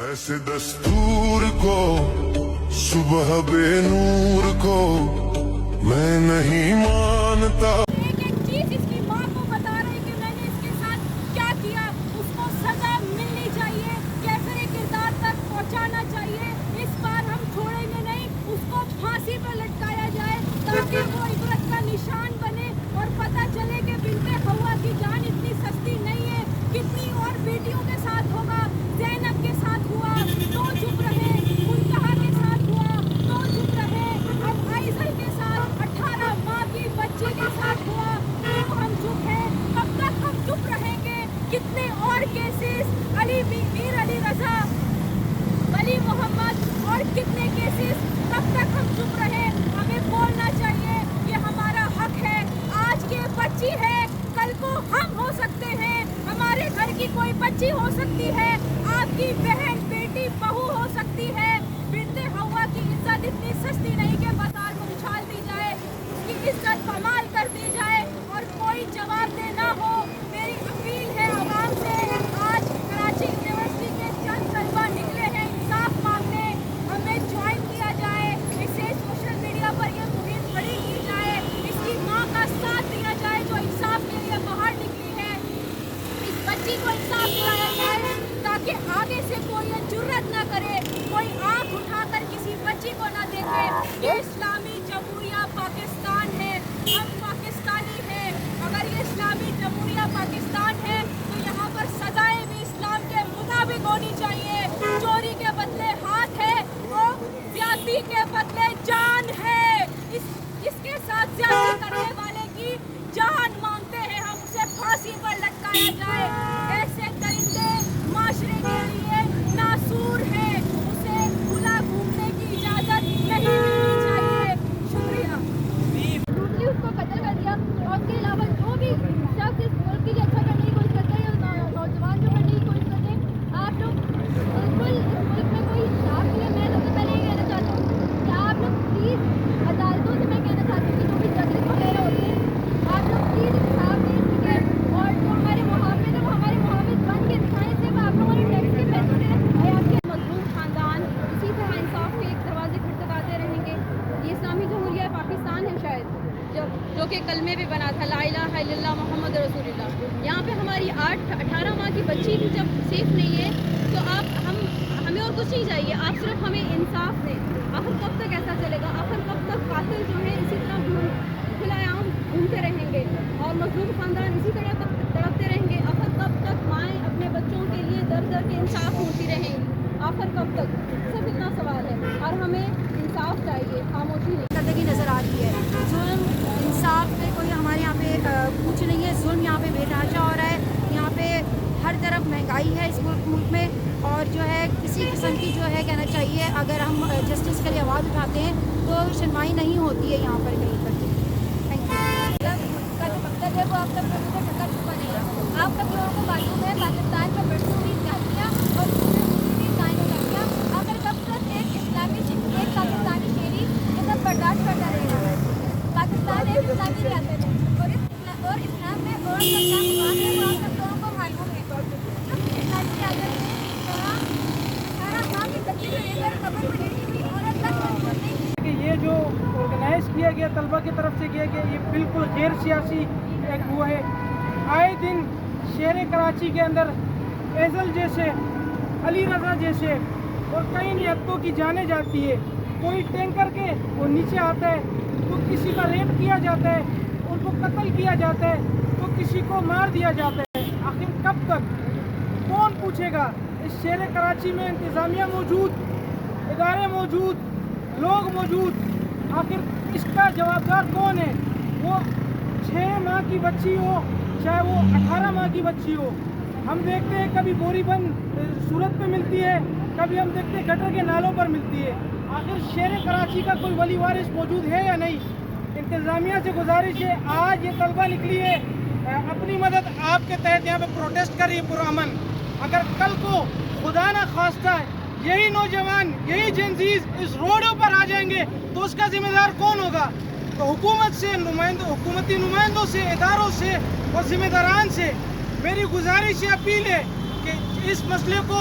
ایسے دستور کو صبح بے نور کو میں نہیں مانتا. ایک ایک چیز اس کی ماں کو بتا رہے کہ میں نے اس کے ساتھ کیا کیا. اس کو سزا ملنی چاہیے، کیفر کردار تک پہنچانا چاہیے. اس بار ہم چھوڑیں گے نہیں، اس کو پھانسی پر لٹکایا جائے تاکہ وہ عبرت کا نشان بنے اور پتہ چلے کہ بنت حوا کی جان اتنی سستی نہیں ہے. کتنی اور بیٹیوں کے ساتھ ہوگا. زینب کے ساتھ ہوا تو چپ رہے، منتہا کے ساتھ ہوا تو چپ رہے، اب عائزل کے ساتھ 18 ماہ کی بچی کے ساتھ ہوا تو ہم چپ ہیں. کب تک ہم چپ رہیں گے؟ کتنے اور کیسز، علی میر علی رضا، ولی محمد اور کتنے کیسز، کب تک ہم چپ رہے؟ ہمیں بولنا چاہیے، یہ ہمارا حق ہے. آج کے بچی ہے، کل کو ہم ہو سکتے ہیں. ہمارے گھر کی کوئی بچی ہو سکتی ہے، آپ کی بہن، بیٹی، بہو ہو سکتی ہے. بنت حوا کی عزت اتنی سستی نہیں کہ بازار میں اچھال دی جائے، اس کی عزت پامال کر دی جائے اور کوئی جواب دہ نہ ہو. میری اپیل ہے عوام سے، آج کراچی یونیورسٹی کے چند طلبہ نکلے ہیں انصاف مانگنے، ہمیں جوائن کیا جائے. اسے سوشل میڈیا پر یہ مہم کھڑی کی جائے، اس کی ماں کا ساتھ دیا جائے جو انصاف کے لیے باہر نکلی ہے. اس بچی کو انصاف دلایا جائے تاکہ آگے سے کوئی یہ جرت نہ کرے، کوئی آنکھ اٹھا کر کسی بچی کو نہ دیکھے. یہ اسلامی جمہوریہ پاکستان ہے، ہم پاکستانی ہیں. اگر یہ اسلامی جمہوریہ پاکستان ہے تو یہاں پر سزائیں بھی اسلام کے مطابق ہونی چاہیے. چوری کے بدلے ہاتھ ہے تو زیادتی کے بدلے جان ہے. اس کے ساتھ زیادتی کرنے والے کی جان مانگتے ہیں ہم، اسے پھانسی پر لٹکایا جائے. ایسے درندے معاشرے کے لیے ناسور ہیں، اسے کھلا گھومنے کی اجازت نہیں ملنی چاہیے. شکریہ. دوسری اس کو قتل کر دیا اور اس کے علاوہ جو بھی شخص اس ملک کی اچھا کرنے کی کوشش کرتے ہیں، نوجوان جو کرنے کی کوشش کرتے ہیں، آپ لوگ بالکل اس ملک میں کوئی انصاف نہیں ہے. میں سب سے پہلے یہ کہنا چاہتا ہوں کہ آپ لوگ پلیز عدالتوں سے، میں کہنا چاہتی ہوں کہ جو بھی ججز وغیرہ ہوتے ہیں، آپ لوگ پلیز انصاف دیں. ٹھیک ہے، اور جو ہمارے محافظ ہیں وہ ہمارے محافظ بن کے دکھائیں. صرف آپ لوگوں نے ٹیکس کے پیسوں سے آپ کے مظلوم خاندان اسی طرح انصاف کے ایک دروازے کھٹکھٹاتے رہیں گے. یہ اسلامی جمہوریہ پاکستان ہے شاید جو کہ کلمے بھی بنا تھا، لا الہ الا اللہ محمد رسول اللہ. یہاں پہ ہماری 18 ماہ کی بچی بھی جب سیف نہیں ہے تو ہمیں اور کچھ نہیں چاہیے، آپ صرف ہمیں انصاف دیں. آخر کب تک ایسا چلے گا؟ آخر کب تک قاتل جو ہیں اسی طرح کھلا عام گھومتے رہیں گے اور مظلوم خاندان اسی طرح تڑپتے رہیں گے؟ آخر کب تک مائیں اپنے بچوں کے لیے در در کے انصاف ڈھونڈتی رہیں گی؟ آخر کب تک؟ صرف اتنا سوال ہے اور ہمیں انصاف چاہیے، خاموشی نہیں. زندگی نظر آتی ہے. ظلم انصاف پہ کوئی ہمارے یہاں پہ کچھ نہیں ہے. ظلم یہاں پہ بے تحاشا ہو رہا ہے. یہاں پہ ہر طرف مہنگائی ہے اس ملک میں، اور جو ہے کسی قسم کی جو ہے کہنا چاہیے اگر ہم جسٹس کے لیے آواز اٹھاتے ہیں تو سنوائی نہیں ہوتی ہے یہاں پر کہیں پر. Thank you. کا جو مقصد ہے وہ آپ تک ٹکا چکا نہیں ہے. آپ سب لوگوں کو معلوم ہے پاکستان میں بڑھتی ہوئی زیادتیاں اور قائم کردیا. اگر کب تک ایک پاکستانی شہری یہ سب برداشت کرتا رہے گا؟ پاکستان ایک اسلامی ریاست ہے اور اسلام میں اور کیا مقام ہے وہ آپ سب لوگوں کو معلوم ہے. اسلامی ریاست میں 18 ماہ کی بچی سے لے کر قبر میں لیٹی ہوئی عورت تک محفوظ نہیں. کہ یہ جو آرگنائز کیا گیا طلبہ کی طرف سے کیا گیا، یہ بالکل غیر سیاسی ایک وہ ہے. آئے دن شہر کراچی کے اندر ایزل جیسے، علی رضا جیسے اور کئی نیتوں کی جانیں جاتی ہے. کوئی ٹینکر کے وہ نیچے آتا ہے تو کسی کا ریپ کیا جاتا ہے، ان کو قتل کیا جاتا ہے، تو کسی کو مار دیا جاتا ہے. آخر کب تک؟ کون پوچھے گا؟ اس شہر کراچی میں انتظامیہ موجود، ادارے موجود، لوگ موجود، آخر اس کا جوابدار کون ہے؟ وہ 6 ماہ کی بچی ہو چاہے وہ 18 ماہ کی بچی ہو. ہم دیکھتے ہیں کبھی بوری بند صورت پہ ملتی ہے، کبھی ہم دیکھتے ہیں گٹر کے نالوں پر ملتی ہے. آخر شہر کراچی کا کوئی ولی وارث موجود ہے یا نہیں؟ انتظامیہ سے گزارش ہے، آج یہ طلبہ نکلی ہے اپنی مدد آپ کے تحت یہاں پہ پروٹیسٹ کر رہی ہے پرامن. اگر کل کو خدا نہ خواستہ یہی نوجوان، یہی جنزیز اس روڈوں پر آ جائیں گے تو اس کا ذمہ دار کون ہوگا؟ تو حکومت سے، حکومتی نمائندوں سے، اداروں سے اور ذمہ داران سے میری گزارش ہے، اپیل ہے کہ اس مسئلے کو